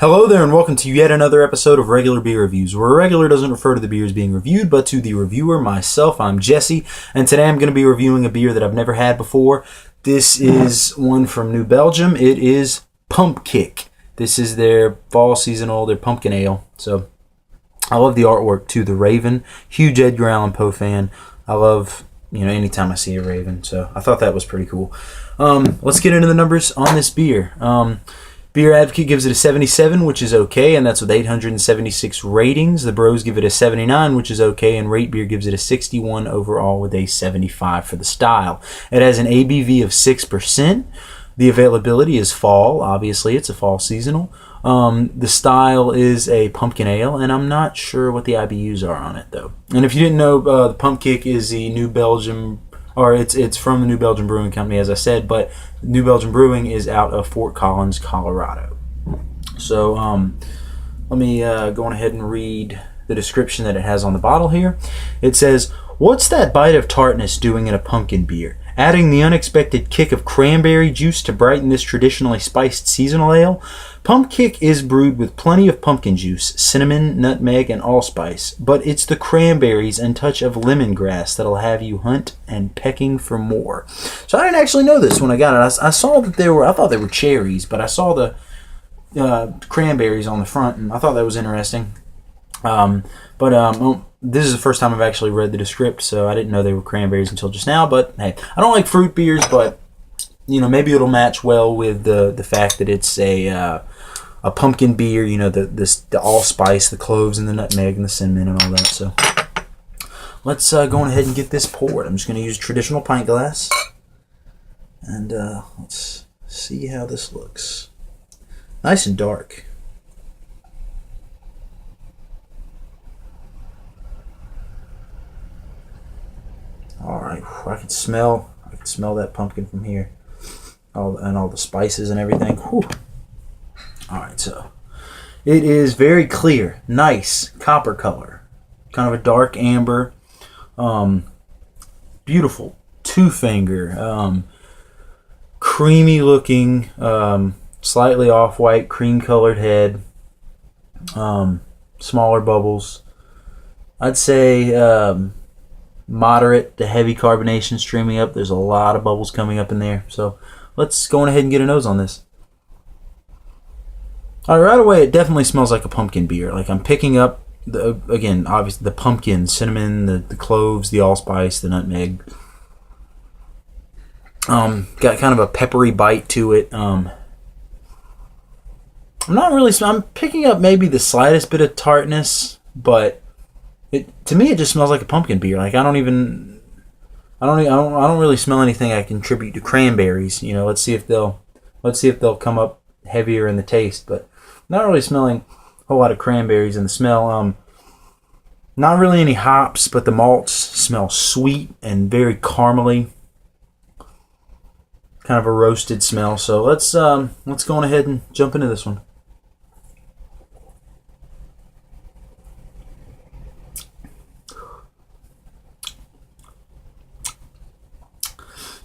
Hello there and welcome to yet another episode of Regular Beer Reviews, where regular doesn't refer to the beers being reviewed, but to the reviewer, myself. I'm Jesse, and today I'm going to be reviewing a beer that I've never had before. This is one from New Belgium. It is Pumpkick. This is their fall seasonal, their pumpkin ale. So I love the artwork too, the Raven. Huge Edgar Allan Poe fan. I love, anytime I see a Raven, so I thought that was pretty cool. Let's get into the numbers on this beer. Beer Advocate gives it a 77, which is okay, and that's with 876 ratings. The Bros give it a 79, which is okay, and Rate Beer gives it a 61 overall with a 75 for the style. It has an ABV of 6%. The availability is fall. Obviously, it's a fall seasonal. The style is a pumpkin ale, and I'm not sure what the IBUs are on it, though. And if you didn't know, the Pumpkick is the New Belgium... or it's from the New Belgium Brewing Company, as I said, but New Belgium Brewing is out of Fort Collins, Colorado. So let me go on ahead and read the description that it has on the bottle here. It says, "What's that bite of tartness doing in a pumpkin beer? Adding the unexpected kick of cranberry juice to brighten this traditionally spiced seasonal ale? Pumpkick is brewed with plenty of pumpkin juice, cinnamon, nutmeg, and allspice, but it's the cranberries and touch of lemongrass that'll have you hunt and pecking for more." So I didn't actually know this when I got it. I saw that I thought they were cherries, but I saw the cranberries on the front, and I thought that was interesting. This is the first time I've actually read the descript, so I didn't know they were cranberries until just now. But hey, I don't like fruit beers, but maybe it'll match well with the fact that it's a pumpkin beer. The allspice, the cloves, and the nutmeg, and the cinnamon, and all that. So let's go on ahead and get this poured. I'm just going to use a traditional pint glass, and let's see how this looks. Nice and dark. All right, I can smell that pumpkin from here, all the spices and everything. Whew. All right, so it is very clear, nice copper color, kind of a dark amber, beautiful 2-finger, creamy looking, slightly off-white, cream-colored head, smaller bubbles. I'd say moderate to heavy carbonation streaming up. There's a lot of bubbles coming up in there. So let's go on ahead and get a nose on this. All right away, it definitely smells like a pumpkin beer. Like I'm picking up, obviously the pumpkin, cinnamon, the cloves, the allspice, the nutmeg. Got kind of a peppery bite to it. I'm picking up maybe the slightest bit of tartness, but to me, it just smells like a pumpkin beer. Like I don't really smell anything I can attribute to cranberries. Let's see if they'll come up heavier in the taste. But not really smelling a whole lot of cranberries in the smell. Not really any hops, but the malts smell sweet and very caramely. Kind of a roasted smell. So let's go on ahead and jump into this one.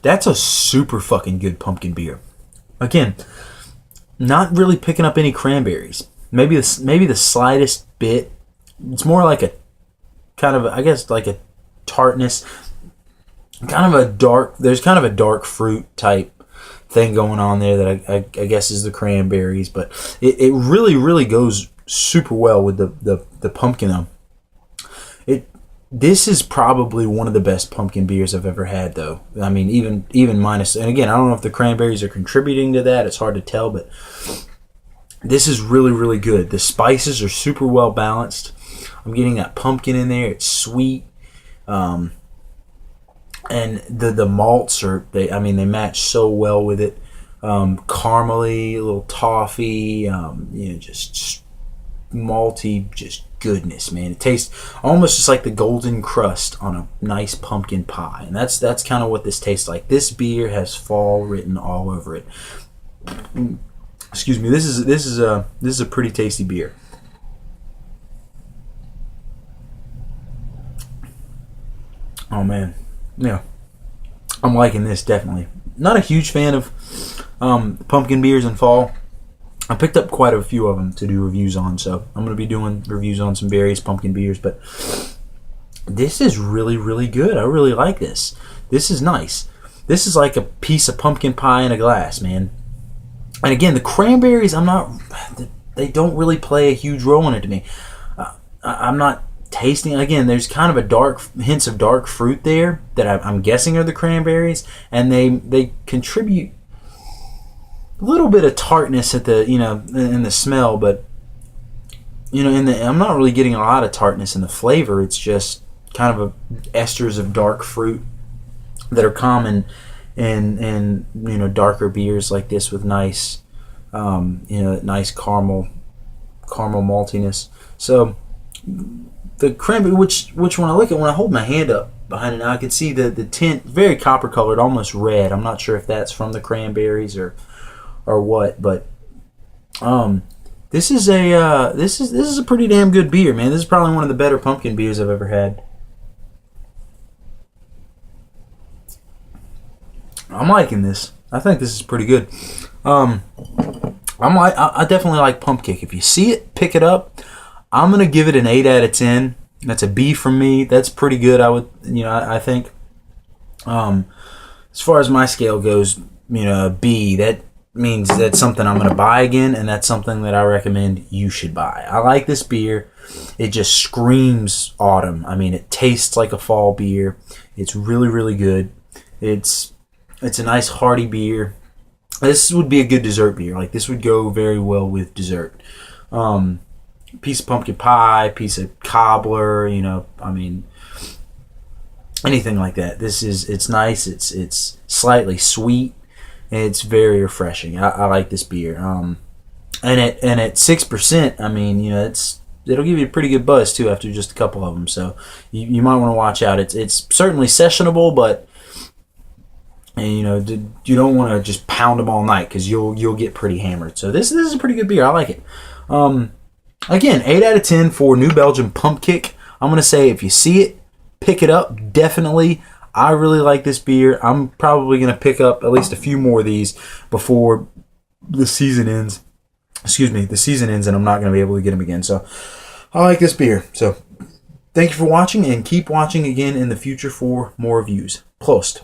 That's a super fucking good pumpkin beer. Again, not really picking up any cranberries. Maybe the slightest bit. It's more like a kind of, I guess, like a tartness. There's kind of a dark fruit type thing going on there that I guess is the cranberries. But it really, really goes super well with the pumpkin though. This is probably one of the best pumpkin beers I've ever had, though. I mean, even minus... And again, I don't know if the cranberries are contributing to that. It's hard to tell, but this is really, really good. The spices are super well balanced. I'm getting that pumpkin in there. It's sweet. And the malts they match so well with it. Caramely, a little toffee, just malty, just goodness, man. It tastes almost just like the golden crust on a nice pumpkin pie, and that's kind of what this tastes like. This beer has fall written all over it. Excuse me. This is a pretty tasty beer. Oh man, yeah, I'm liking this definitely. Not a huge fan of pumpkin beers in fall. I picked up quite a few of them to do reviews on, so I'm going to be doing reviews on some various pumpkin beers, but this is really, really good. I really like this. This is nice. This is like a piece of pumpkin pie in a glass, man. And again, the cranberries, they don't really play a huge role in it to me. I'm not tasting, again, there's kind of hints of dark fruit there that I'm guessing are the cranberries, and they contribute a little bit of tartness at the, in the smell, but I'm not really getting a lot of tartness in the flavor. It's just kind of esters of dark fruit that are common in darker beers like this with nice nice caramel maltiness. So the cranberry, which when I hold my hand up behind it now, I can see the tint, very copper colored, almost red. I'm not sure if that's from the cranberries or what, but this is a pretty damn good beer, man. This is probably one of the better pumpkin beers I've ever had. I'm liking this. I think this is pretty good. I definitely like Pumpkick. If you see it, pick it up. I'm gonna give it an 8 out of 10. That's a B from me. That's pretty good. I think. As far as my scale goes, a B. That means that's something I'm gonna buy again, and that's something that I recommend you should buy. I like this beer. It just screams autumn. I mean, it tastes like a fall beer. It's really, really good. It's a nice hearty beer. This would be a good dessert beer. Like, this would go very well with dessert. Piece of pumpkin pie, piece of cobbler, anything like that. It's nice. It's slightly sweet. And it's very refreshing. I like this beer. And at 6%, it'll give you a pretty good buzz too after just a couple of them. So you might want to watch out. It's certainly sessionable, but you don't want to just pound them all night because you'll get pretty hammered. So this is a pretty good beer. I like it. Again, 8 out of 10 for New Belgium Pumpkick. I'm gonna say if you see it, pick it up. Definitely. I really like this beer. I'm probably gonna pick up at least a few more of these before the season ends. Excuse me, the season ends, and I'm not gonna be able to get them again. So I like this beer. So thank you for watching, and keep watching again in the future for more reviews. Prost.